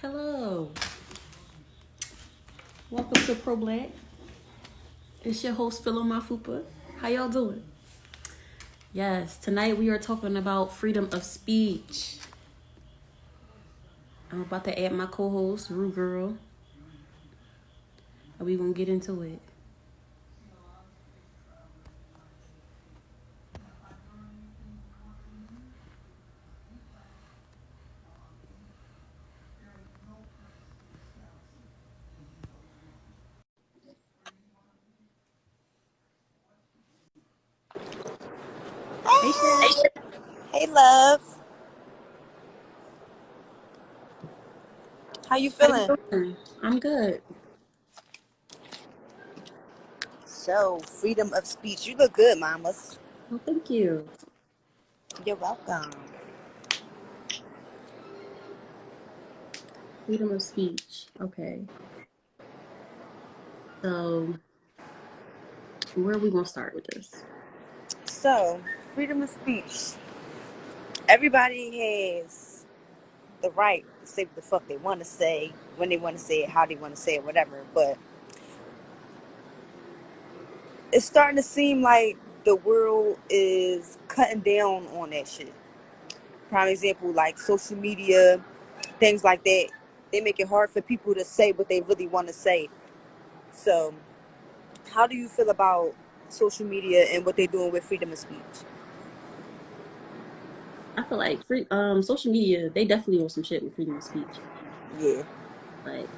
Hello, welcome to ProBLK. It's your host Philo Mafupa. How y'all doing? Yes, tonight we are talking about freedom of speech. I'm about to add my co-host Rue Girl, and we gonna get into it. Hey, Shay. Hey, love. How you How you feeling? doing? I'm good. So, freedom of speech. You look good, mamas. Well, thank you. You're welcome. Freedom of speech. Okay, so where are we gonna start with this? So, freedom of speech. Everybody has the right to say what the fuck they want to say, when they want to say it, how they want to say it, whatever. But it's starting to seem like the world is cutting down on that shit. Prime example, like social media, things like that. They make it hard for people to say what they really want to say. So, how do you feel about social media and what they're doing with freedom of speech? I feel like social media, they definitely on some shit with freedom of speech. Yeah, Like,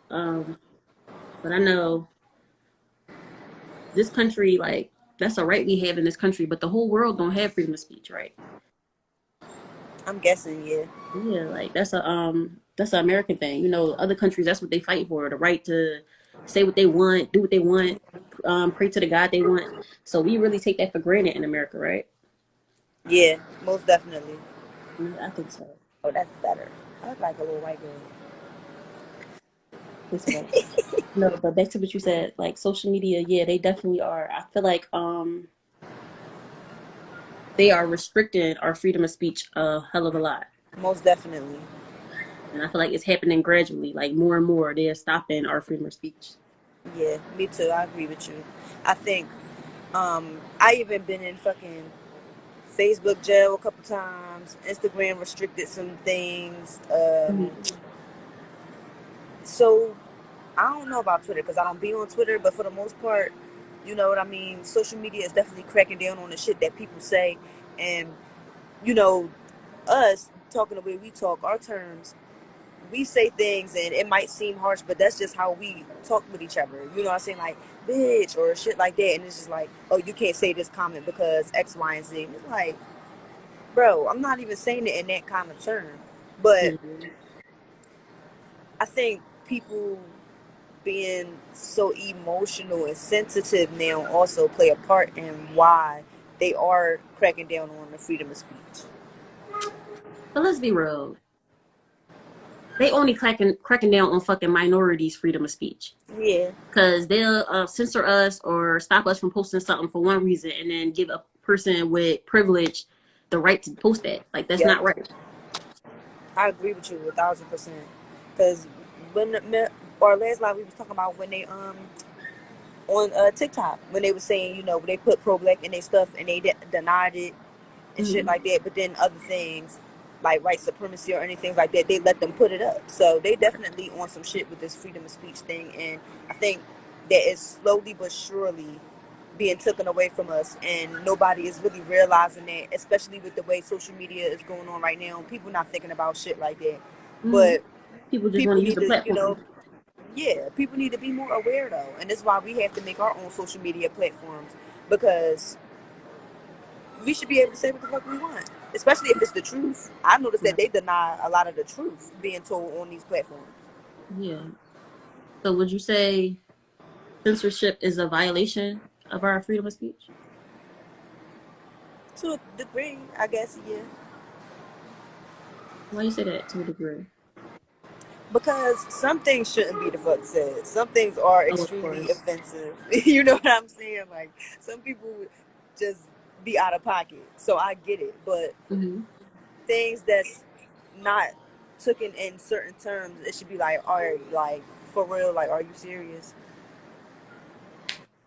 but I know this country, like, that's a right we have in this country, but the whole world don't have freedom of speech, right? I'm guessing. Yeah, Yeah, like that's an American thing. Other countries, that's what they fight for, the right to say what they want, do what they want, pray to the God they want. So we really take that for granted in America, right? yeah, most definitely. Yeah, I think so. Oh, that's better. I look like a little white It's better. No, but back to what you said, like social media, yeah, they definitely are. I feel like they are restricting our freedom of speech a hell of a lot. girl. Most definitely. And I feel like it's happening gradually, like more and more, they're stopping our freedom of speech. Yeah, me too. I agree with you. I think I even been in fucking Facebook jail a couple times. Instagram restricted some things. Mhm. So I don't know about Twitter because I don't be on Twitter, but for the most part, you know what I mean. Social media is definitely cracking down on the shit that people say, and you know, us talking the way we talk, our terms, we say things, and it might seem harsh, but that's just how we talk with each other. You know what I'm saying, like bitch or shit like that, and it's just like, oh, you can't say this comment because X, Y, and Z. And it's like, bro, I'm not even saying it in that kind of term, but Yeah. I think people being so emotional and sensitive now also play a part in why they are cracking down on the freedom of speech. But let's be real. They only cracking down on fucking minorities' freedom of speech. Yeah, Because they'll censor us or stop us from posting something for one reason and then give a person with privilege the right to post that. Like, that's yep, not right. I agree with you 1,000%. Because when or last night we was talking about when they on TikTok when they were saying, you know, they put pro black in their stuff and they denied it and shit Mm-hmm. like that, but then other things like white supremacy or anything like that, they let them put it up. So they definitely on some shit with this freedom of speech thing, and I think that is slowly but surely being taken away from us, and nobody is really realizing that, especially with the way social media is going on right now. People not thinking about shit like that, Mm-hmm. but People just want people to use need the to, you know, platform. yeah, people need to be more aware though, and that's why we have to make our own social media platforms, because we should be able to say what the fuck we want, especially if it's the truth. I noticed that Right. they deny a lot of the truth being told on these platforms. Yeah. So would you say censorship is a violation of our freedom of speech? To a degree, I guess, yeah. Why you say that to a degree? Because some things shouldn't be the fuck said. Some things are Oh, of extremely course. offensive. You know what I'm saying? Like, some people just be out of pocket. So I get it. But Mm-hmm. things that's not took in certain terms, it should be like, all right, like for real, like, are you serious?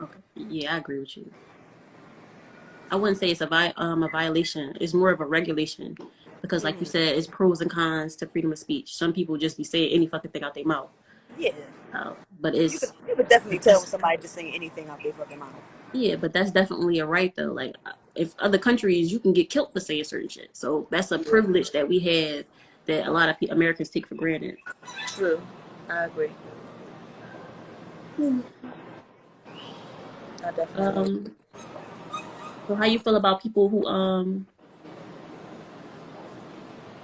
Okay. Yeah, I agree with you. I wouldn't say it's a violation. It's more of a regulation because, like you Mm-hmm. said, it's pros and cons to freedom of speech. Some people just be saying any fucking thing out their mouth. Yeah, But you could definitely tell when that's somebody just saying anything out their fucking mouth. yeah, but that's definitely a right though. Like if other countries, you can get killed for saying certain shit. So that's a Yeah, privilege that we have that a lot of Americans take for granted. true. I agree. Hmm. I definitely agree. Um, so how you feel about people who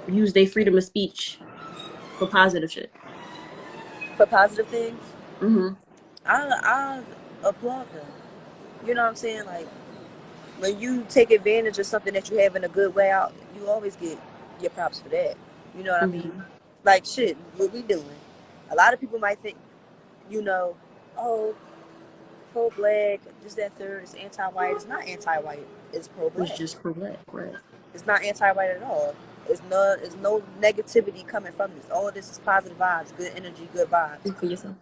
use their freedom of speech for positive shit? For positive things, Mm-hmm. I applaud them. You know what I'm saying? Like, when you take advantage of something that you have in a good way out, you always get your props for that. You know what I mean? Mm-hmm. Like, shit, what we doing? A lot of people might think, you know, oh, pro-black, this, that, third, it's anti-white. It's not anti-white. It's Was pro-black. just pro black, right? It's not anti-white at all. There's no negativity coming from this. All of this is positive vibes, good energy, good vibes. Speak for yourself.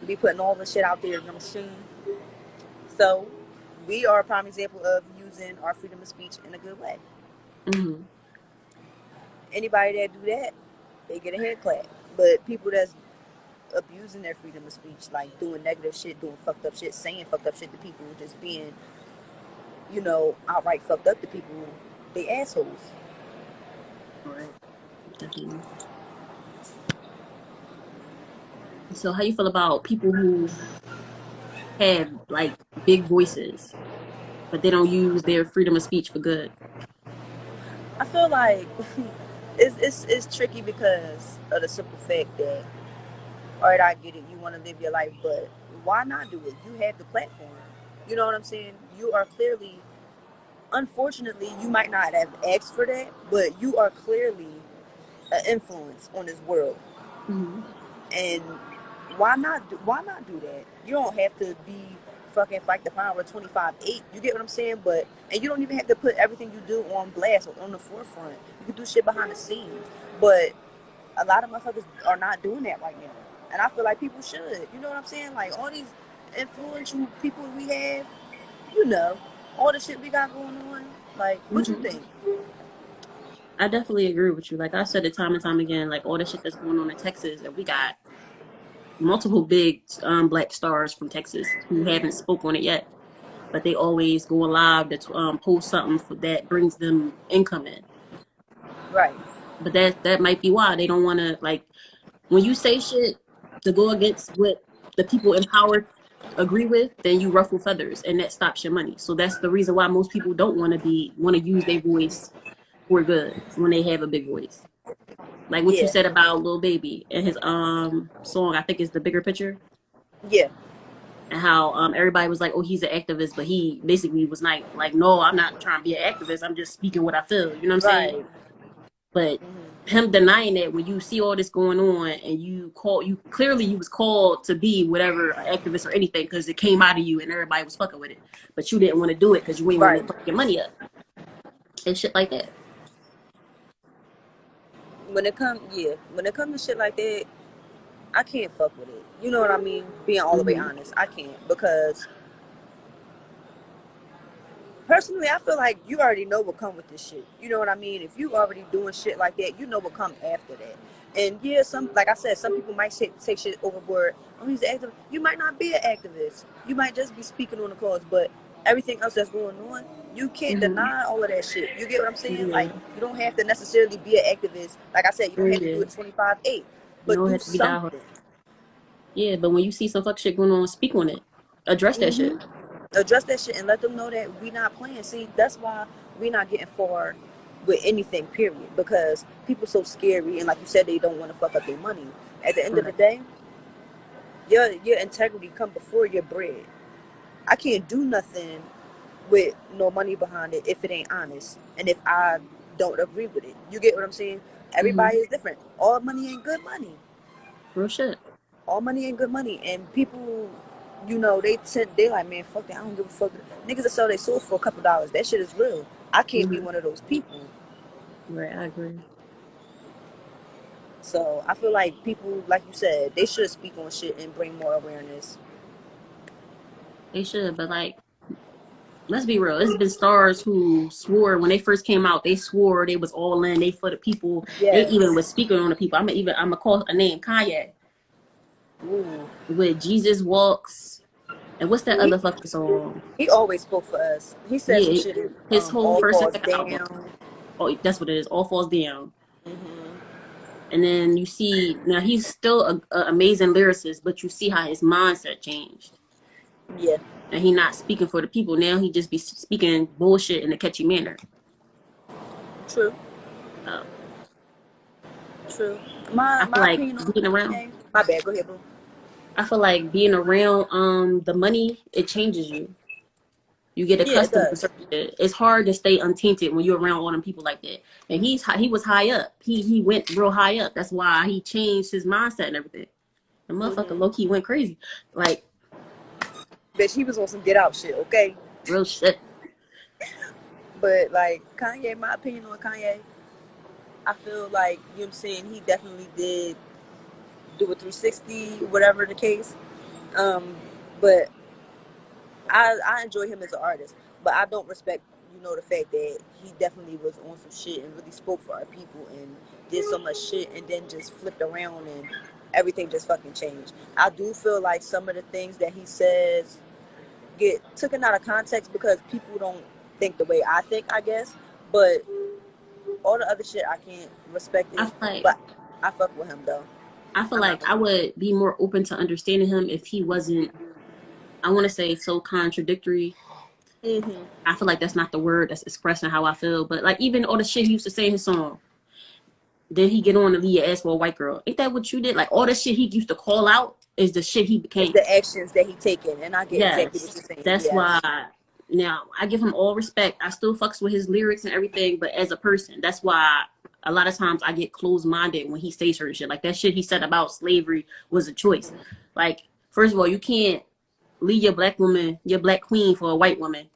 Be putting all the shit out there in the machine. So we are a prime example of using our freedom of speech in a good way. Mm-hmm. Anybody that do that, they get a hand clap. But people that's abusing their freedom of speech, like doing negative shit, doing fucked up shit, saying fucked up shit to people, just being, outright fucked up to people, they assholes. Right. Definitely. So how you feel about people who have like big voices, but they don't use their freedom of speech for good? I feel like it's tricky because of the simple fact that, all right, I get it, you want to live your life, but why not do it? You have the platform. You know what I'm saying? You are clearly, unfortunately, you might not have asked for that, but you are clearly an influence on this world. Mm-hmm. And why not do that? You don't have to be fucking fight the power 25/8. You get what I'm saying? But and you don't even have to put everything you do on blast or on the forefront. You can do shit behind the scenes. But a lot of motherfuckers are not doing that right now. And I feel like people should. You know what I'm saying? Like all these influential people we have, you know, all the shit we got going on. Like, what you Mm-hmm. think? I definitely agree with you. Like I said it time and time again, like all the shit that's going on in Texas, and we got multiple big black stars from Texas who haven't spoke on it yet, but they always go live to post something that brings them income in. Right. But that might be why they don't want to like when you say shit to go against what the people in power agree with, then you ruffle feathers, and that stops your money. So that's the reason why most people don't want to use their voice for good when they have a big voice. Like what you Yeah. said about Lil Baby and his song, I think is the bigger picture, Yeah. and how everybody was like, oh, he's an activist, but he basically was like, no, I'm not trying to be an activist. I'm just speaking what I feel. You know what I'm saying? Right. But Mm-hmm. him denying that when you see all this going on and you clearly you was called to be whatever activist or anything because it came out of you and everybody was fucking with it, but you didn't want to do it because you ain't want to Right. fuck your money up and shit like that. When it comes to shit like that, I can't fuck with it. You know what I mean? Being all the way Hmm. honest, I can't, because personally, I feel like you already know what come with this shit. You know what I mean? If you already doing shit like that, you know what come after that. And yeah, like I said, some people might take shit overboard. Oh, he's an activist. You might not be an activist. You might just be speaking on the cause, but everything else that's going on, you can't Hmm. deny all of that shit. You get what I'm saying? Like, Yeah. you don't have to necessarily be an activist. Like I said, you don't have to do Yeah. it 25/8, You but don't do have to be die hard. something. Yeah, but when you see some fuck shit going on, speak on it. Address that Hmm. shit. Address that shit and let them know that we not playing. See, that's why we not getting far with anything, period. Because people so scary, and like you said, they don't want to fuck up their money. At the end of the Correct. day, your integrity come before your bread. I can't do nothing with no money behind it if it ain't honest, and if I don't agree with it. You get what I'm saying? Hmm. Everybody is different. All money ain't good money. Real shit. All money ain't good money, and people, they like, man, fuck that. I don't give a fuck. Niggas that sell their souls for a couple dollars. That shit is real. I can't be Hmm. one of those people. Right, I agree. So I feel like people, like you said, they should speak on shit and bring more awareness. They should, but like, let's be real. There's been stars who swore when they first came out. They swore they was all in. They for the people. They even Yes. was speaking on the people. I'm gonna call a name Kanye Ooh. with Jesus Walks and what's that He, other fucking song? he always spoke for us. He said some Yeah, shit in his whole All first and Falls second album. Down. Oh, that's what it is. All falls down. Hmm. And then you see now he's still a amazing lyricist, but you see how his mindset changed. Yeah. And he not speaking for the people. Now he just be speaking bullshit in a catchy manner. True. Uh, True. My I feel my like opinion on being around. Kanye. My bad. Go ahead, boo. I feel like being around the money, it changes you. You get Yeah, it accustomed to does. certain shit. It's hard to stay untainted when you're around all them people like that. And he was high up. He went real high up. That's why he changed his mindset and everything. The motherfucker Hmm. low key went crazy. Like Bitch, he was on some get out shit, okay? real shit. But like Kanye, my opinion on Kanye, I feel like, you know what I'm saying, he definitely did do a 360, whatever the case. Um, but I enjoy him as an artist, but I don't respect, the fact that he definitely was on some shit and really spoke for our people and did so much shit and then just flipped around and everything just fucking changed. I do feel like some of the things that he says get taken out of context because people don't think the way I think, I guess. But all the other shit, I can't respect I it. feel like But I fuck with him though. I feel I'm not like I gonna. would be more open to understanding him if he wasn't, I want to say, so contradictory. Hmm. I feel like that's not the word that's expressing how I feel. But like even all the shit he used to say in his song, then he get on to leave your ass for a white girl. Ain't that what you did? Like all the shit he used to call out is the shit he It's became. the actions that he taken, and I get exactly what Yes, you're saying. that's why. Yes. Now I give him all respect. I still fucks with his lyrics and everything, but as a person, that's why a lot of times I get closed minded when he says certain shit. Like that shit he said about slavery was a choice. Like first of all, you can't leave your black woman, your black queen for a white woman,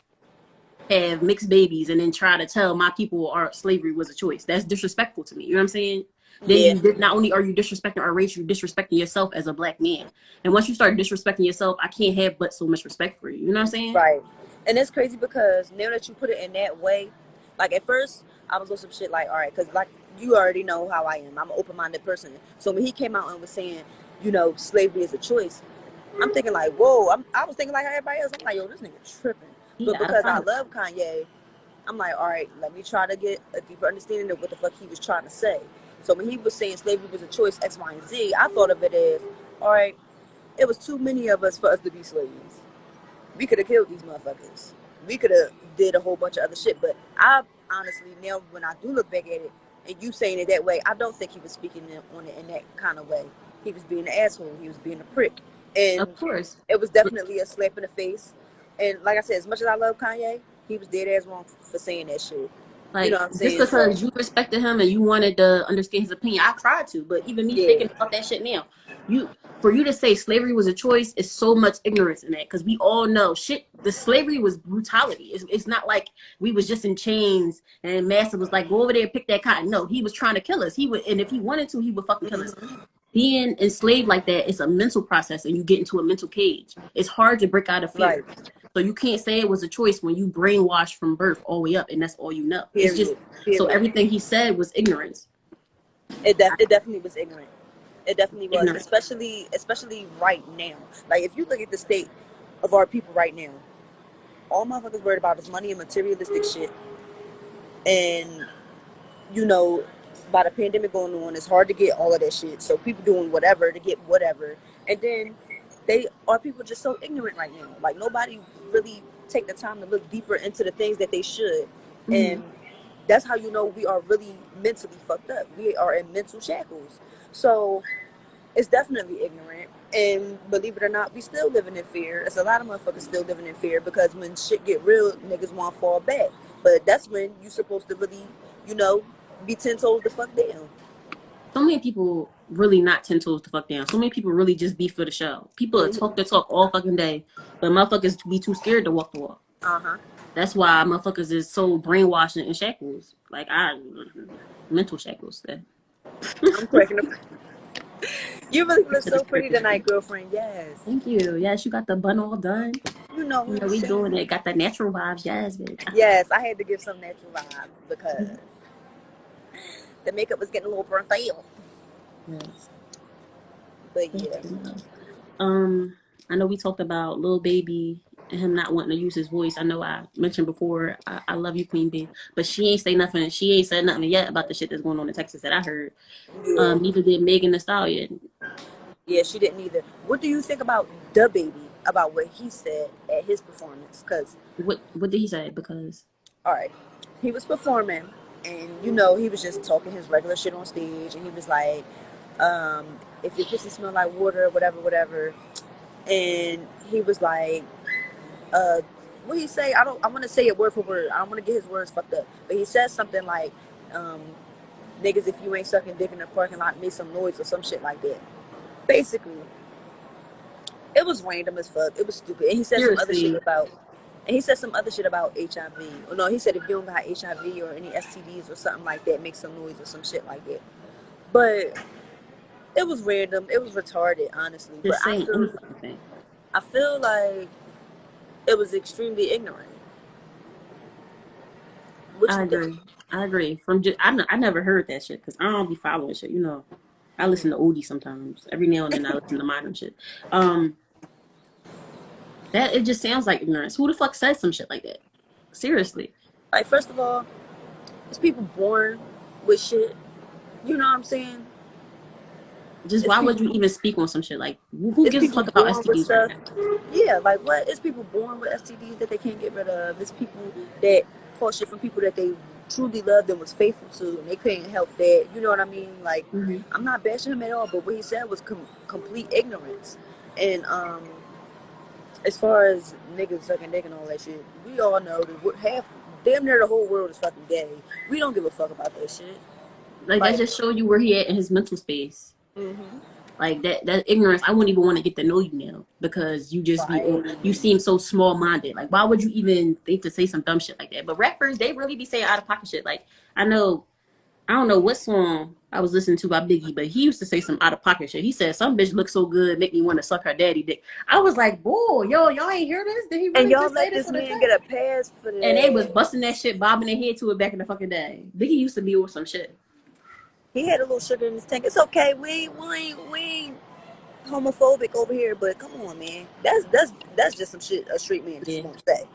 have mixed babies, and then try to tell my people our slavery was a choice. That's disrespectful to me. You know what I'm saying? Then Yeah. you did not only are you disrespecting our race, you're disrespecting yourself as a black man. And once you start disrespecting yourself, I can't have but so much respect for you. You know what I'm saying? Right. And it's crazy because now that you put it in that way, like at first I was on some shit like, all right, because like you already know how I am. I'm an open minded person. So when he came out and was saying, slavery is a choice, I'm thinking like, whoa. I was thinking like everybody else. I'm like, yo, this nigga tripping. He But out of because I pocket. love Kanye, I'm like, all right, let me try to get a deeper understanding of what the fuck he was trying to say. So when he was saying slavery was a choice, X, Y, and Z, I thought of it as, all right, it was too many of us for us to be slaves. We could have killed these motherfuckers. We could have did a whole bunch of other shit. But I honestly, now when I do look back at it, and you saying it that way, I don't think he was speaking on it in that kind of way. He was being an asshole. He was being a prick, and Of course. it was definitely a slap in the face. And like I said, as much as I love Kanye, he was dead ass wrong for saying that shit. You know Like what I'm just saying? So because you respected him and you wanted to understand his opinion, I tried to. But even me yeah. thinking about that shit now, you for you to say slavery was a choice is so much ignorance in that because we all know shit. The slavery was brutality. It's not like we was just in chains and Master was like, go over there and pick that cotton. No, he was trying to kill us. He would, and if he wanted to, he would fucking kill us. Mm-hmm. Being enslaved like that is a mental process, and you get into a mental cage. It's hard to break out of fear. Right. So you can't say it was a choice when you brainwashed from birth all the way up, and that's all you know. It's just Period. so Period. everything he said was ignorance. It definitely was ignorant. It definitely was, Ignorant. especially right now. Like if you look at the state of our people right now, all motherfuckers worried about is money and materialistic shit. And you know, by the pandemic going on, it's hard to get all of that shit. So people doing whatever to get whatever, and then our people just so ignorant right now. Like nobody really take the time to look deeper into the things that they should, Mm-hmm. and that's how you know we are really mentally fucked up. We are in mental shackles. So it's definitely ignorant. And believe it or not, we still living in fear. There's a lot of motherfuckers still living in fear because when shit get real, niggas want to fall back. But that's when you supposed to really, you know, be 10 toes the fuck down. So many people really not 10 toes to fuck down. So many people really just be for the show. People talk Mm-hmm. the talk all fucking day, but motherfuckers be too scared to walk the walk. Uh-huh. That's why motherfuckers is so brainwashed and in shackles. Like mental shackles. I'm cracking up. You really look To this so pretty character. tonight, girlfriend. Yes. Thank you. Yes, you got the bun all done. You know You what know, I'm we saying? doing it. Got the natural vibes. Yes, bitch. Yes, I had to give some natural vibes because the makeup was getting a little burnt out. Yes. But That's yeah, good enough. Um, I know we talked about Lil Baby and him not wanting to use his voice. I know I mentioned before, I love you, Queen Bee, but she ain't say nothing. She ain't said nothing yet about the shit that's going on in Texas that I heard. yeah, Neither did Megan Thee Stallion. yeah. She didn't either. What do you think about the baby? About what he said at his performance? Because What did he say? Because all right, he was performing, and you know he was just talking his regular shit on stage, and he was like, "If your pussy smell like water, whatever, whatever," and he was like, uh, what he say? I don't. I'm gonna say it word for word. I don't want to get his words fucked up, but he says something like, um, "Niggas, if you ain't sucking dick in the parking lot, make some noise or some shit like that." Basically, it was random as fuck. It was stupid, and he said some other shit seriously, about. And he said some other shit about HIV. Oh, no, he said if you don't got HIV or any STDs or something like that, make some noise or some shit like that. But it was random. It was retarded, honestly. But just saying any fucking thing. I feel like it was extremely ignorant. What I you think? agree. I agree. From just I never heard that shit because I don't be following shit. You know, I listen to Mm-hmm. oldie sometimes. Every now and then I listen to modern shit. Um, that it just sounds like ignorance. Who the fuck says some shit like that? Seriously. Like, first of all, it's people born with shit. You know what I'm saying? Just It's why would people. you even speak on some shit? Like, who It's gives a people fuck about born with STDs right stuff. now? Yeah, like what? It's people born with STDs that they can't get rid of. It's people that caught shit from people that they truly loved and was faithful to, and they couldn't help that. You know what I mean? Like, Hmm. I'm not bashing him at all, but what he said was complete ignorance. And as far as niggas sucking dick and all that shit, we all know that half, damn near the whole world is fucking gay. We don't give a fuck about that shit. Like that Like, just show you where he at in his mental space. mm-hmm. Like that ignorance, I wouldn't even want to get to know you now because you just be Right. on. You seem so small minded. Like why would you even think to say some dumb shit like that? But rappers, they really be saying out of pocket shit. Like I know, I don't know what song I was listening to by Biggie, but he used to say some out of pocket shit. He said some bitch looks so good, make me want to suck her daddy dick. I was like, boy, yo, y'all ain't hear this? Did he And really y'all just say let this this on the man track? get a pass for And they was that. busting that shit, bobbing their head to it back in the fucking day. Biggie used to be with some shit. He had a little sugar in his tank. It's okay. We ain't homophobic over here, but come on, man. That's just some shit a street man just Yeah. won't say.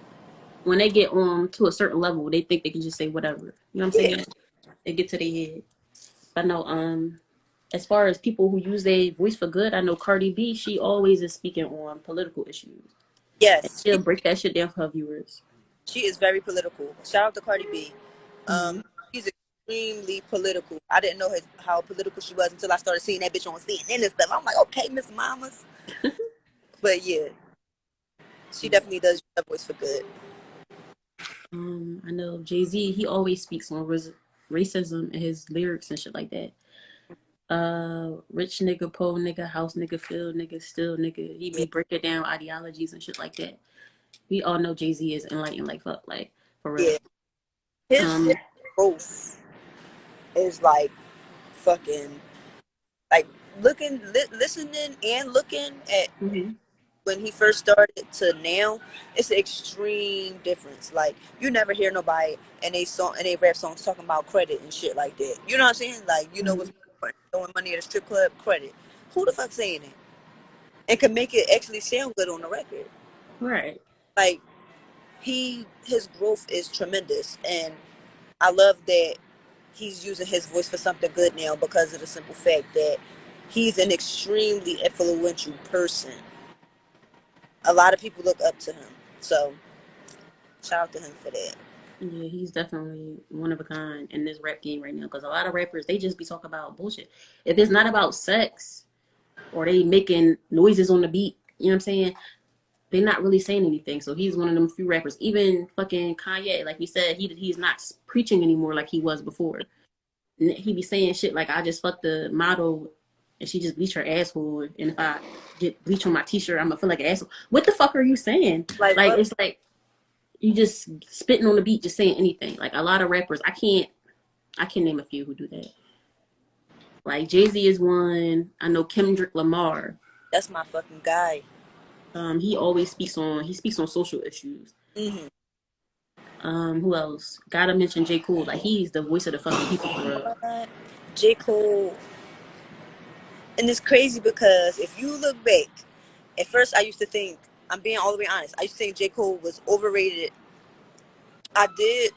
When they get on to a certain level, they think they can just say whatever. You know what I'm Yeah. saying? They get to their head. But no, as far as people who use their voice for good, I know Cardi B, she always is speaking on political issues. And Yes. she'll break that shit down for her viewers. She is very political. Shout out to Cardi B. Hmm. She's extremely political. I didn't know how political she was until I started seeing that bitch on CNN and stuff. I'm like, okay, Miss Mamas. But yeah, she definitely does use her voice for good. I know Jay-Z, he always speaks on racism in his lyrics and shit like that. Rich nigga, poor nigga, house nigga, field nigga, still nigga. He Yeah. be breaking down ideologies and shit like that. We all know Jay-Z is enlightened like fuck, like for real. Yeah. His Um, growth is like fucking like listening and looking at mhm. when he first started to now, it's an extreme difference. Like you never hear nobody and they rap songs talking about credit and shit like that. You know what I'm saying? Like you know what's Mhm. important, throwing money at a strip club, credit. Who the fuck saying it? And can make it actually sound good on the record. Right. Like his growth is tremendous, and I love that he's using his voice for something good now because of the simple fact that he's an extremely influential person. A lot of people look up to him. So shout out to him for that. Yeah, he's definitely one of a kind in this rap game right now. Because a lot of rappers, they just be talking about bullshit. If it's not about sex or they making noises on the beat, you know what I'm saying? They're not really saying anything. So he's one of them few rappers. Even fucking Kanye, like we said, he's not preaching anymore like he was before. He be saying shit like, "I just fucked the model, and she just bleached her asshole. And if I get bleach on my t-shirt, I'm gonna feel like an asshole." What the fuck are you saying? Like Like what? it's like you just spitting on the beat, just saying anything. Like a lot of rappers, I can name a few who do that. Like Jay-Z is one. I know Kendrick Lamar. That's my fucking guy. He always speaks on social issues. Mm-hmm. Who else? Gotta mention J. Cole. Like he's the voice of the fucking people for real. J. Cole, and it's crazy because if you look back, at first I used to think, I'm being all the way honest, I used to think J. Cole was overrated. I did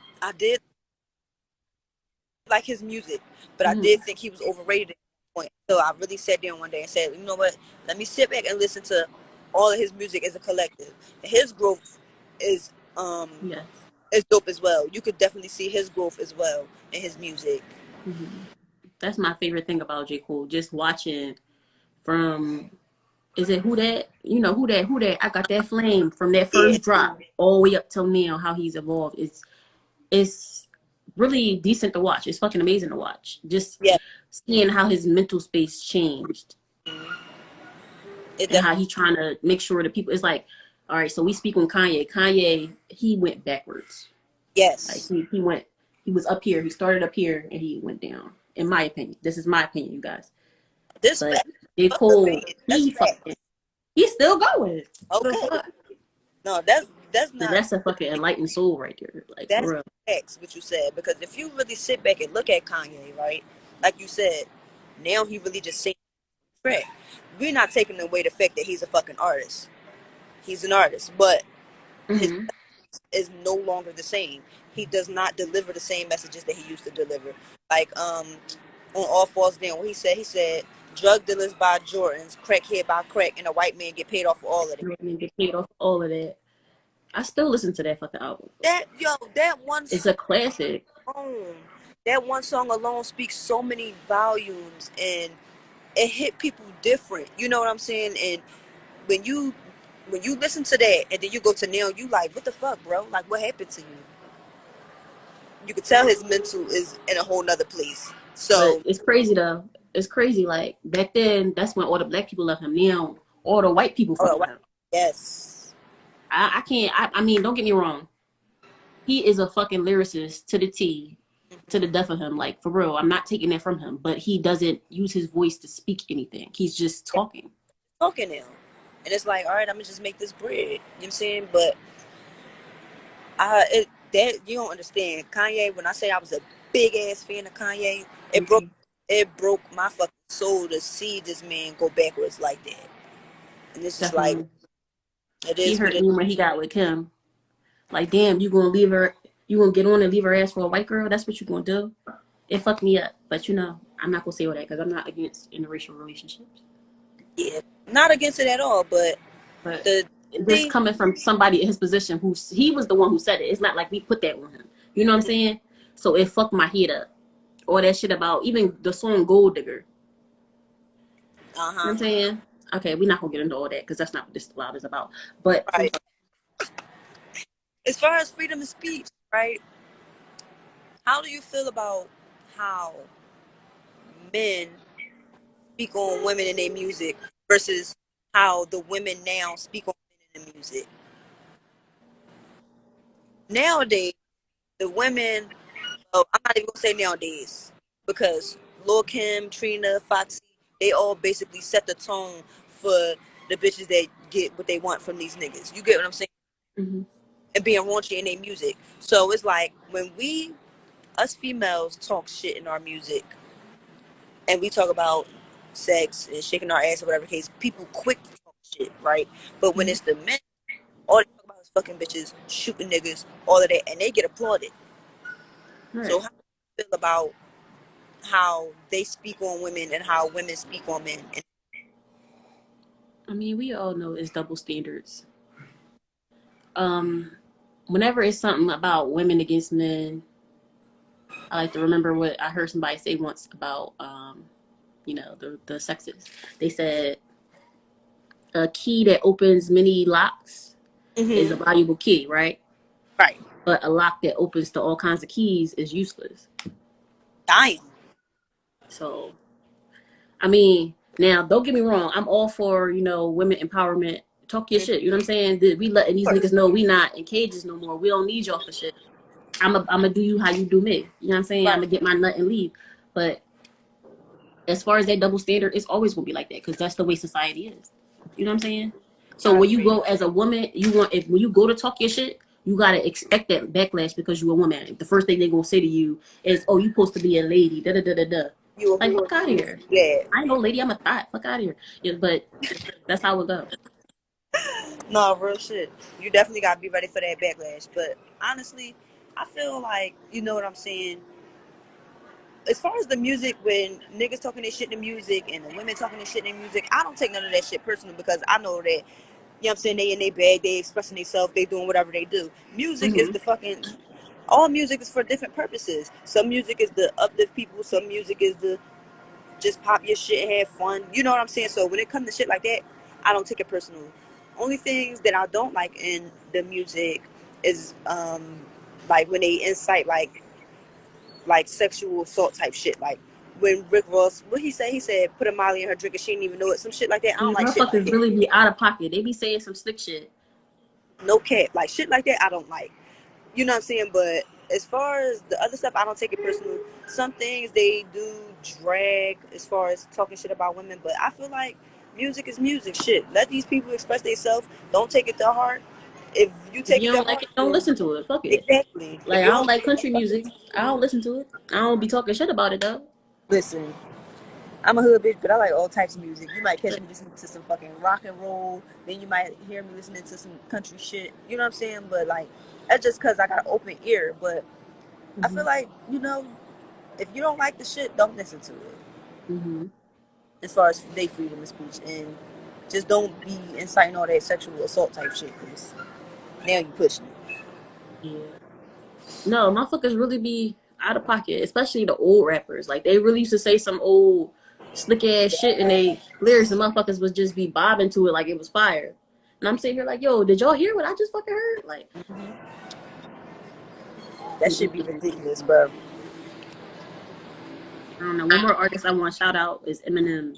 like his music, but I did think he was overrated at one point. So I really sat down one day and said, you know what? Let me sit back and listen to all of his music as a collective. And his growth is Yes. is dope as well. You could definitely see his growth as well in his music. That's my favorite thing about J. Cole. Just watching from is it who that? You know, who that I got that flame from that Yeah. first drop all the way up till now, how he's evolved. It's really decent to watch. It's fucking amazing to watch. Just Yeah. seeing how his mental space changed It and how definitely he trying to make sure that people it's like, all right, so we speak on Kanye. Kanye, he went backwards. Like yes. he was up here, he started up here and he went down. In my opinion. This is my opinion, you guys. This But fact. J. Cole, That's he fact. fucking he's still going. The Okay. fuck? No, that's So not that's a fucking enlightened soul right there. Like for that's real. facts what you said. Because if you really sit back and look at Kanye, right? Like you said, now he really just sings track. We're not taking away the fact that he's a fucking artist. He's an artist, but his Mm-hmm. is no longer the same. He does not deliver the same messages that he used to deliver. Like on All Falls Down, what he said, drug dealers buy Jordans, crackhead buy crack, and a white man get paid off for all of it. And get paid off all of that. I still listen to that fucking album. That one It's song a classic. alone, that one song alone speaks so many volumes, and it hit people different. You know what I'm saying? And when you listen to that, and then you go to now, you like, what the fuck, bro? Like, what happened to you? You could tell his mental is in a whole nother place. But So, it's crazy though. It's crazy. Like back then, that's when all the black people love him. Now all the white people fuck oh, with him. yes, I can't I mean, don't get me wrong. He is a fucking lyricist to the T, to the death of him. Like for real. I'm not taking that from him. But he doesn't use his voice to speak anything. He's just talking. talking now, and it's like, all right, I'm gonna just make this bread. You know what I'm saying? But that you don't understand. Kanye, when I say I was a big ass fan of Kanye, it broke my fucking soul to see this man go backwards like that. And it's just like, Definitely. it He is what hurt it me when he got with Kim. Like, damn, you gonna leave her? You gonna get on and leave her ass for a white girl? That's what you gonna do? It fucked me up. But you know, I'm not gonna say all that because I'm not against interracial relationships. is. Yeah, not against it at all, but But the this thing, coming from somebody in his position he was the one who said it. It's not like we put that on him. You know what I'm saying? So it fucked my head up. All that shit about even the song Gold Digger. You know what I'm saying? Okay, we're not gonna get into all that because that's not what this live is about. But right. As far as freedom of speech, right? How do you feel about how men speak on women in their music versus how the women now speak on men in the music? Nowadays, the women, oh, I'm not even gonna say nowadays, because Lil Kim, Trina, Foxy, they all basically set the tone for the bitches that get what they want from these niggas. You get what I'm saying? mm-hmm. And being raunchy in their music. So it's like when us females talk shit in our music, and we talk about sex and shaking our ass or whatever case, people quick to talk shit, right? But when it's the men, all they talk about is fucking bitches, shooting niggas, all of that, and they get applauded. So Right. how do you feel about how they speak on women and how women speak on men? And I mean, we all know it's double standards. Um, Whenever it's something about women against men, I like to remember what I heard somebody say once about you know, the sexes. They said a key that opens many locks is a valuable key, right? right, But a lock that opens to all kinds of keys is useless. dying. So, I mean, now don't get me wrong. I'm all for, you know, women empowerment. Talk your shit. You know what I'm saying? We letting these niggas know we not in cages no more. We don't need y'all for shit. I'm a do you how you do me. You know what I'm saying? I'm Right. gonna get my nut and leave. But as far as that double standard, it's always gonna be like that because that's the way society is. You know what I'm saying? So I when you agree. go as a woman, you want if when you go to talk your shit, you gotta expect that backlash because you're a woman. The first thing they're gonna say to you is, "Oh, you supposed to be a lady." Da da da da da. You a Like whore, fuck out of you supposed to here. be glad. I ain't no lady. I'm a thought. Fuck out of here. Yeah, but that's how it go. No, real shit. You definitely gotta be ready for that backlash. But honestly, I feel like, you know what I'm saying? As far as the music, when niggas talking their shit in the music and the women talking their shit in the music, I don't take none of that shit personal because I know that, you know what I'm saying, they in their bag, they expressing themselves, they doing whatever they do. Music is Hmm. the fucking, all music is for different purposes. Some music is to uplift people, some music is to just pop your shit and have fun. You know what I'm saying? So when it comes to shit like that, I don't take it personal. Only things that I don't like in the music is like when they incite like sexual assault type shit. Like when Rick Ross, what he said? He said put a Molly in her drink and she didn't even know it. Some shit like that. I don't Yeah, like shit like motherfuckers that. really be out of pocket. They be saying some slick shit. No cap. Like shit like that I don't like. You know what I'm saying? But as far as the other stuff, I don't take it personal. Some things they do drag as far as talking shit about women, but I feel like music is music. Shit, let these people express themselves. Don't take it to heart. If you If take you it to don't like heart, it, don't then listen to it. Fuck it. exactly. If Like I you don't don't like country music. I don't listen to it. I don't be talking shit about it though. listen, I'm a hood bitch, but I like all types of music. You might catch me listening to some fucking rock and roll. Then you might hear me listening to some country shit. You know what I'm saying? But like, that's just because I got an open ear. But I Hmm. feel like, if you don't like the shit, don't listen to it. Hmm. As far as they freedom of speech, and just don't be inciting all that sexual assault type shit because now you pushing it. Yeah. No, motherfuckers really be out of pocket, especially the old rappers. Like they really used to say some old slick ass shit in they lyrics, and motherfuckers would just be bobbing to it like it was fire. And I'm sitting here like, yo, did y'all hear what I just fucking heard? Like, That should be mm-mm. ridiculous, bro. I don't know. One more artist I want to shout out is Eminem.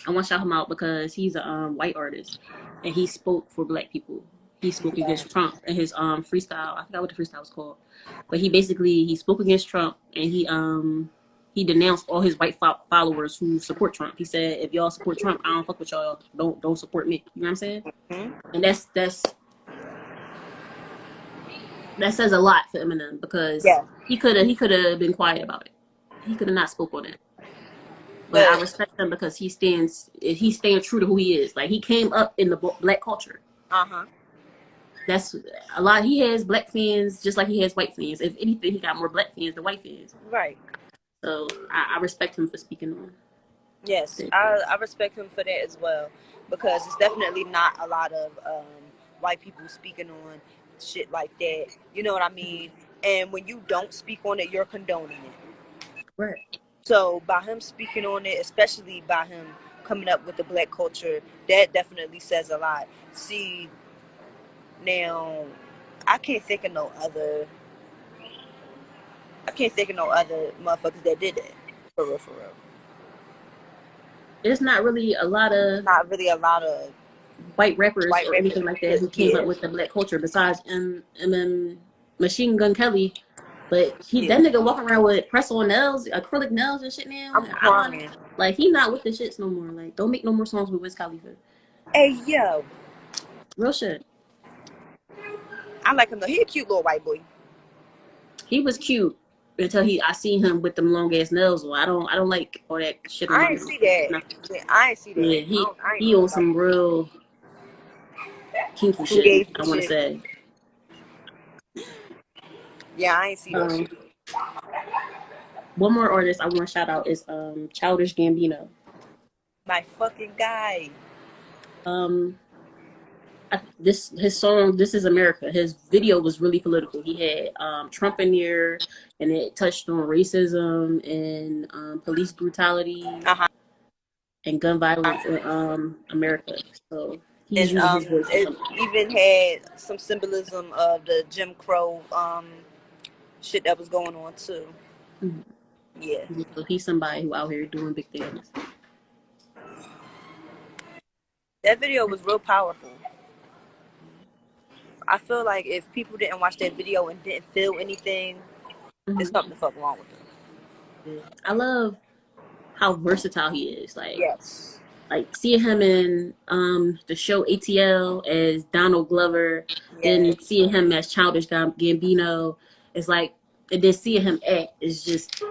I want to shout him out because he's a white artist and he spoke for black people. He spoke Yeah. against Trump in his freestyle. I forgot what the freestyle was called, but he spoke against Trump and he denounced all his white followers who support Trump. He said, "If y'all support Trump, I don't fuck with y'all. Don't support me." You know what I'm saying? Hmm. And that says a lot for Eminem because Yeah, he could have been quiet about it. He could have not spoke on it. But I but respect him because he's staying true to who he is. Like he came up in the black culture. uh-huh. That's a lot. He has black fans just like he has white fans. If anything, he got more black fans than white fans. Right. So I respect him for speaking on Yes, that. I respect him for that as well because it's definitely not a lot of white people speaking on shit like that. You know what I mean? And when you don't speak on it, you're condoning it. Right. So by him speaking on it, especially by him coming up with the black culture, that definitely says a lot. See, now I can't think of no other. I can't think of no other motherfuckers that did that. For real, for real. There's not really a lot of Not really a lot of white rappers white or rappers anything who like that could. who came Yeah, up with the black culture besides Machine Gun Kelly. But yeah. that nigga walking around with press on nails, acrylic nails and shit now. I'm I don't crying. like he not with the shits no more. Like don't make no more songs with Wiz Khalifa. Hey yo, Real shit. I like him though. He a cute little white boy. He was cute until I seen him with them long ass nails. Well, I don't like all that shit on I my ain't nails. see that. No. Yeah, I ain't see that. Yeah, I ain't he know owes about some real kinky some shit. gay I want to shit. say. Yeah, I ain't see that Um, shit. one more artist I want to shout out is Childish Gambino. My fucking guy. Um, this his song "This Is America." His video was really political. He had Trump in there, and it touched on racism and police brutality Uh huh. and gun violence in America. So he's And using his voice for it something. even had some symbolism of the Jim Crow shit that was going on too. Mhm. Yeah. So he's somebody who out here doing big things. That video was real powerful. I feel like if people didn't watch that video and didn't feel anything, there's Hmm. something the fuck wrong with them. Yeah. I love how versatile he is. Yes. Like seeing him in the show ATL as Donald Glover, Yes. then seeing him as Childish Gambino, it's like, and then seeing him act is just,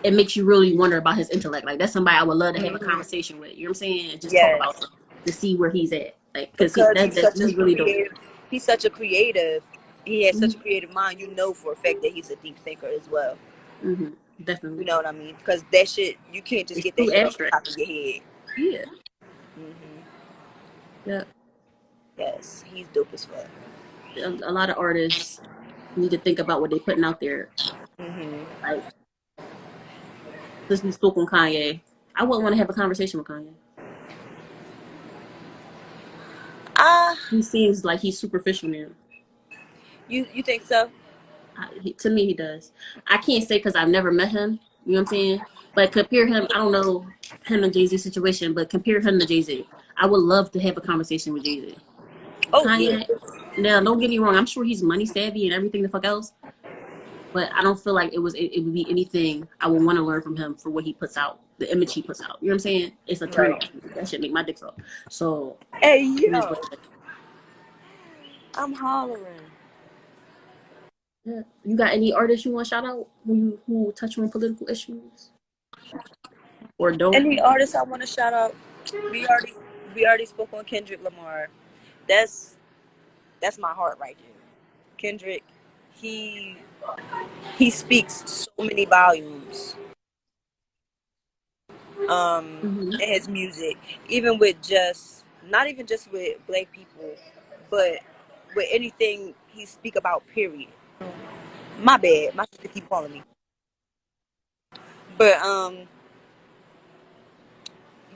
it makes you really wonder about his intellect. Like that's somebody I would love to have a Mm-hmm. conversation with. You know what I'm saying? And just talk about Yes. him to see where he's at. Like because Because he's such a he's really dope. creative. He's such a creative. He has such a Mm-hmm. creative mind. You know for a fact that he's a deep thinker as well. Mm-hmm. You Definitely, know what I mean? Because that shit, you can't just it's get that too shit off the abstract. top of your head. Yeah, Hmm. yeah. Yes, he's dope as fuck. A lot of artists need to think about what they're putting out there. Hmm. Like since we spoke on Kanye, I wouldn't want to have a conversation with Kanye. Ah, He seems like he's superficial now. you think so? To me, he does. I can't say because I've never met him. You know what I'm saying? But compare him. I don't know him and Jay Z situation, but compare him to Jay Z. I would love to have a conversation with Jay Z. Oh yeah. Kanye. Now, don't get me wrong. I'm sure he's money savvy and everything the fuck else. But I don't feel like it would be anything I would want to learn from him for what he puts out, the image he puts out. You know what I'm saying? It's a turn Right. off. That should make my dick off. So Hey it is yo, what it is. I'm hollering. Yeah. You got any artists you want to shout out who touch on political issues or don't? Any artists I want to shout out? We already we already spoke on Kendrick Lamar. That's that's my heart right there. Kendrick, he he speaks so many volumes. Mm-hmm. In his music, even with just not even just with black people, but with anything he speak about. Period. My bad. My sister keep calling me. But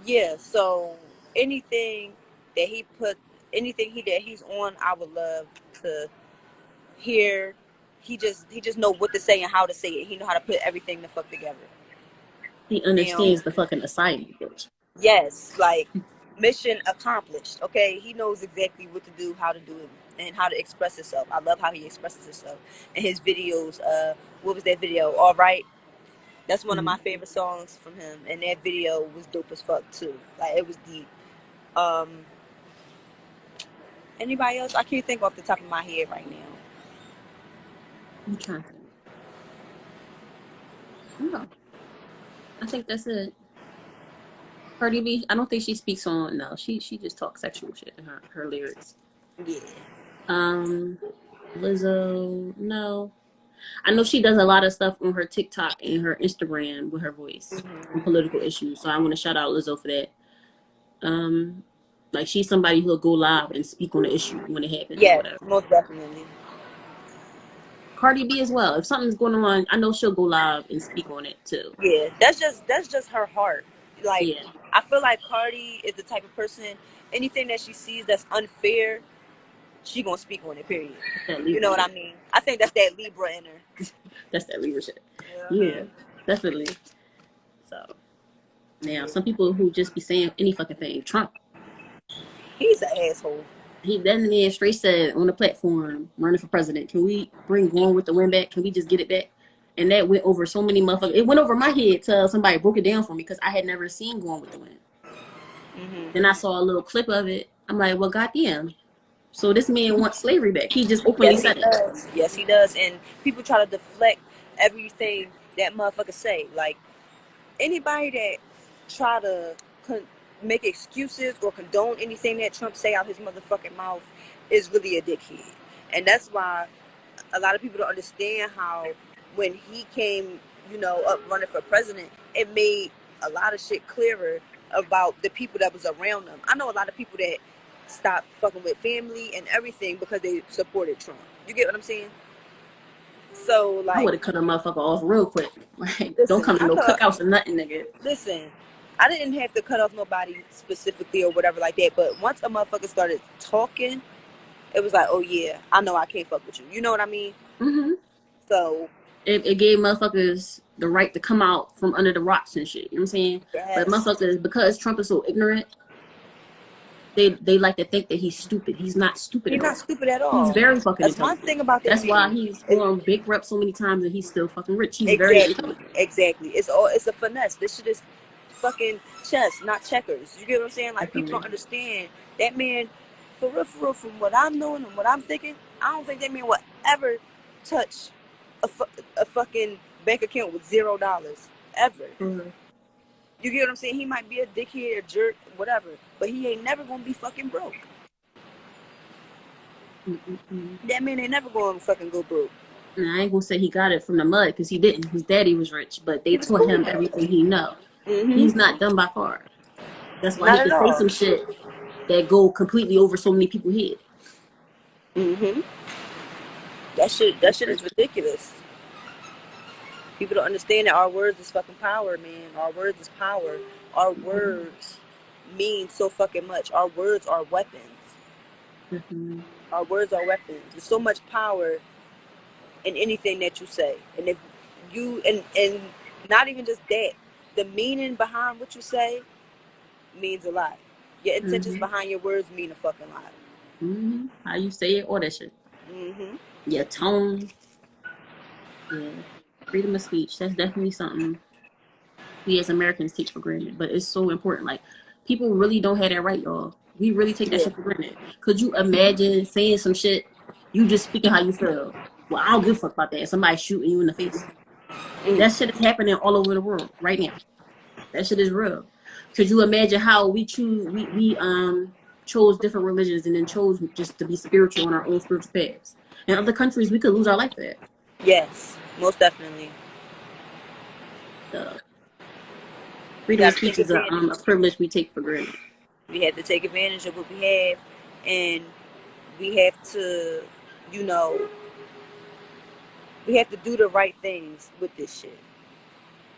yeah. So anything that he put, anything that he's on, I would love to hear. He just know what to say and how to say it. He know how to put everything the fuck together. He And understands the fucking assignment, bitch. yes, like mission accomplished. Okay, he knows exactly what to do, how to do it, and how to express himself. I love how he expresses himself in his videos. What was that video? All right, that's one of Mm-hmm. my favorite songs from him, and that video was dope as fuck too. Like it was deep. Um, Anybody else? I can't think off the top of my head right now. I'm trying to think. No, I think that's it. Cardi B, I don't think she speaks on. No, she just talks sexual shit in her lyrics. Yeah. Um, Lizzo, no. I know she does a lot of stuff on her TikTok and her Instagram with her voice on Hmm. political issues. So I want to shout out Lizzo for that. Um, like she's somebody who'll go live and speak on the issue when it happens or Yes, whatever. most definitely. Cardi B as well. If something's going on, I know she'll go live and speak on it too. Yeah, that's just her heart. Like Yeah, I feel like Cardi is the type of person. Anything that she sees that's unfair, she gonna speak on it. Period. that's that You Libra know what I shit. mean? I think that's that Libra in her. That's that Libra shit. Yeah, Uh-huh. definitely. So now some people who just be saying any fucking thing. Trump, He's an asshole. he that man straight said on the platform running for president, can we bring Gone with the Wind back? Can we just get it back? And that went over so many motherfuckers. It went over my head till somebody broke it down for me because I had never seen Gone with the Wind. Then Hmm. I saw a little clip of it. I'm like, well, goddamn. So this man wants slavery back. He just openly Yes, he said it. does. Yes, he does. And people try to deflect everything that motherfucker say. Like anybody that try to make excuses or condone anything that Trump say out his motherfucking mouth is really a dickhead. And that's why a lot of people don't understand how when he came, up running for president, it made a lot of shit clearer about the people that was around him. I know a lot of people that stopped fucking with family and everything because they supported Trump. You get what I'm saying? So I like, would have cut a motherfucker off real quick. Like, don't listen, come to no cookouts or nothing, nigga. listen. I didn't have to cut off nobody specifically or whatever like that, but once a motherfucker started talking, it was like, oh yeah, I know I can't fuck with you. You know what I mean? Mm-hmm. So It gave motherfuckers the right to come out from under the rocks and shit. You know what I'm saying? But yes. motherfuckers, because Trump is so ignorant, they like to think that he's stupid. He's not stupid He's at not all. stupid at He's all. very fucking That's one intelligent. thing about that That's why man. he's won big reps so many times and he's still fucking rich. He's very Exactly, intelligent. exactly. It's a finesse. This shit is fucking chess, not checkers. You get what I'm saying? Like people don't Definitely. understand that man. For real, from what I'm knowing and what I'm thinking, I don't think that man will ever touch a fucking bank account with $0 ever. Mm-hmm. You get what I'm saying? He might be a dickhead, a jerk, whatever, but he ain't never gonna be fucking broke. Mm-mm-mm. That man ain't never gonna fucking go broke. And I ain't gonna say he got it from the mud because he didn't. His daddy was rich, but they He was taught cool. him everything he know. He's not dumb by far. That's why he Not at can say all. some shit that go completely over so many people's head. Mm-hmm. That shit is ridiculous. People don't understand that our words is fucking power, man. Our words is power. Our words mean so fucking much. Our words are weapons. Mm-hmm. Our words are weapons. There's so much power in anything that you say. And if you and not even just that, the meaning behind what you say means a lot. Your intentions Mm-hmm. behind your words mean a fucking lot. Mm-hmm. How you say it, all that shit. Mm-hmm. Your tone. Yeah. Freedom of speech. That's definitely something we as Americans take for granted, but it's so important. Like people really don't have that right, y'all. We really take that Yeah. shit for granted. Could you imagine saying some shit, you just speaking how you feel? Well, I don't give a fuck about that. Somebody shooting you in the face. Mm. That shit is happening all over the world right now. That shit is real. Could you imagine how we choose we chose different religions and then chose just to be spiritual on our own spiritual paths? In other countries, we could lose our life for that. Yes, most definitely. The We freedom of got to take speech is a advantage. privilege we take for granted. We have to take advantage of what we have, and we have to, you know, we have to do the right things with this shit.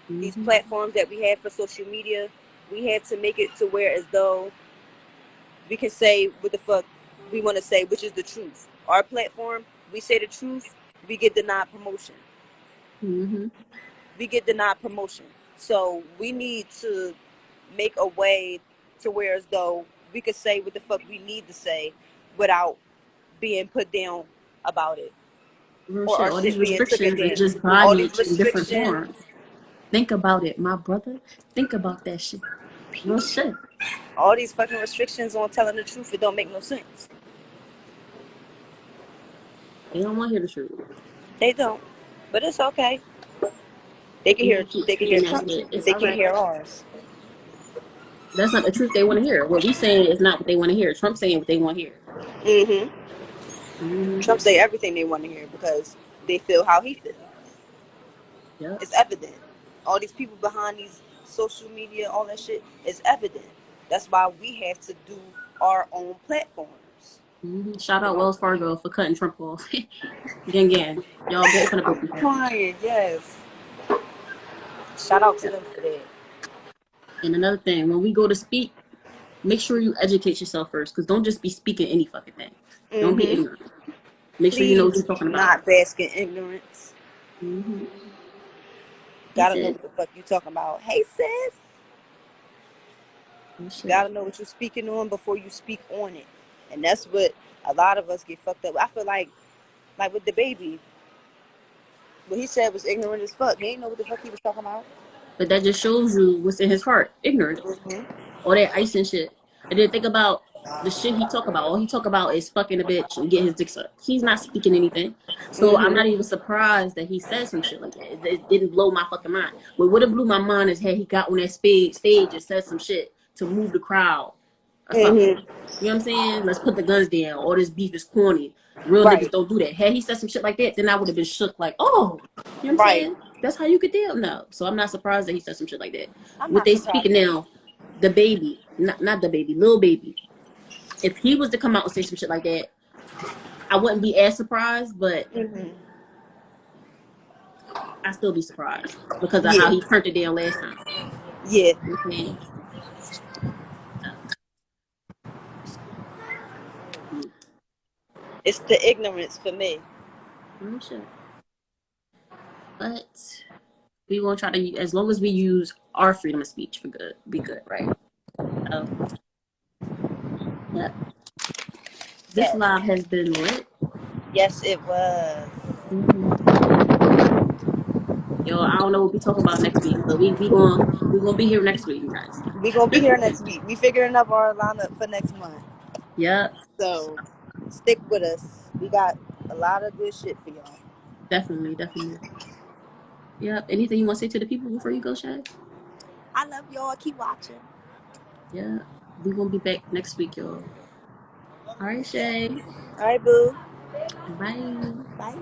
These Mm-hmm. platforms that we have for social media, we have to make it to where as though we can say what the fuck we want to say, which is the truth. Our platform, we say the truth, we get denied promotion. Mm-hmm. We get denied promotion. So we need to make a way to where as though we could say what the fuck we need to say without being put down about it Real or shit. our All these shit being taken restrictions is down. just All these bondage in different restrictions, forms. Think about it, my brother. Think about that shit. Real shit. all these fucking restrictions on telling the truth, it don't make no sense. They don't want to hear the truth. They don't. But it's okay. They can They hear gonna keep they can hear speaking that Trump's shit. truth, but It's they all can't right. hear ours. That's not the truth they want to hear. What we saying is not what they want to hear. Trump saying what they want to hear. Mm-hmm. Mm-hmm. Trump say everything they want to hear because they feel how he feels. Yep. It's evident. All these people behind these social media, all that shit is evident. That's why we have to do our own platforms. Mm-hmm. Shout You out know, Wells Fargo for cutting Trump off. Gang. Y'all both finna broke I'm this down. crying. Yes. Shout out to Yep. them for that. And another thing, when we go to speak, make sure you educate yourself first, because don't just be speaking any fucking thing. Don't be Mm-hmm. ignorant. Make sure you know what Please you're talking do about. not bask in ignorance. Mm-hmm. He Gotta know said, what the fuck you talking about. Hey sis. oh shit. Gotta know what you're speaking on before you speak on it. And that's what a lot of us get fucked up. I feel like with the baby, what he said was ignorant as fuck. He ain't know what the fuck he was talking about. But that just shows you what's in his heart. Ignorance. Mm-hmm. All that ice and shit. And then think about the shit he talk about. All he talk about is fucking a bitch and get his dick sucked. He's not speaking anything. So I'm not Mm-hmm. even surprised that he said some shit like that. It didn't blow my fucking mind. What would have blew my mind is had he got on that stage and said some shit to move the crowd or something. Mm-hmm. You know what I'm saying? Let's put the guns down. All this beef is corny. Real niggas Right. don't do that. Had he said some shit like that, then I would have been shook like, oh, you know what I'm Right. saying? That's how you could deal. No. So I'm not surprised that he said some shit like that. I'm What not they surprised speaking either. now, the baby, not the baby, little baby. If he was to come out and say some shit like that, I wouldn't be as surprised, but Mm-hmm. I'd still be surprised because of how Yeah. he turned it down last time. Yeah. You know what I'm saying? So, yeah. It's the ignorance for me. Oh, shit. But we gonna try to, as long as we use our freedom of speech for good, be good, right? So Yep. This Yes. live has been lit. Yes, it was. Mm-hmm. Yo, I don't know what we talk about next week, but we gonna be here next week, you guys. We gonna be here next week. We figuring up our lineup for next month. Yep, So stick with us. We got a lot of good shit for y'all. definitely, definitely. Yep. Anything you want to say to the people before you go, Shad? I love y'all. Keep watching. Yeah, we gonna be back next week, y'all. All right, Shay. All right, boo. Bye. Bye.